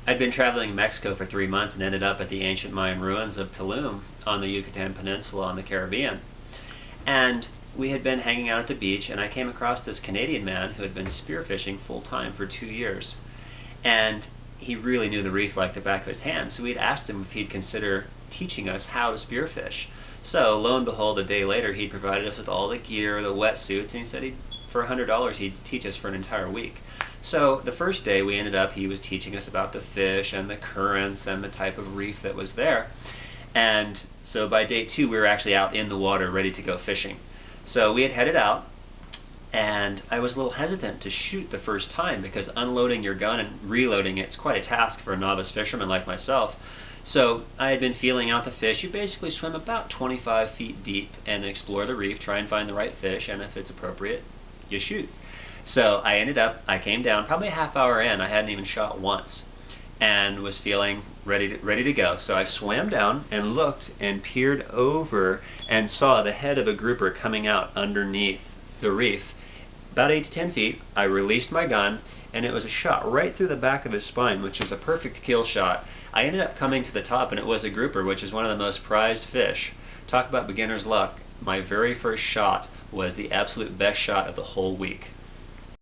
I'd been traveling in Mexico for 3 months and ended up at the ancient Mayan ruins of Tulum on the Yucatan Peninsula on the Caribbean. And we had been hanging out at the beach, and I came across this Canadian man who had been spearfishing full time for 2 years. And he really knew the reef like the back of his hand, so we'd asked him if he'd consider teaching us how to spearfish. So lo and behold, a day later, he provided us with all the gear, the wetsuits, and he said for $100 he'd teach us for an entire week. So the first day we ended up, he was teaching us about the fish and the currents and the type of reef that was there. And so by day 2, we were actually out in the water ready to go fishing. So we had headed out, and I was a little hesitant to shoot the first time because unloading your gun and reloading it's quite a task for a novice fisherman like myself. So I had been feeling out the fish. You basically swim about 25 feet deep and explore the reef, try and find the right fish, and if it's appropriate, you shoot. So I came down probably a half hour in, I hadn't even shot once, and was feeling ready to go. So I swam down and looked and peered over and saw the head of a grouper coming out underneath the reef. About 8 to 10 feet, I released my gun, and it was a shot right through the back of his spine, which was a perfect kill shot. I ended up coming to the top, and it was a grouper, which is one of the most prized fish. Talk about beginner's luck. My very first shot was the absolute best shot of the whole week.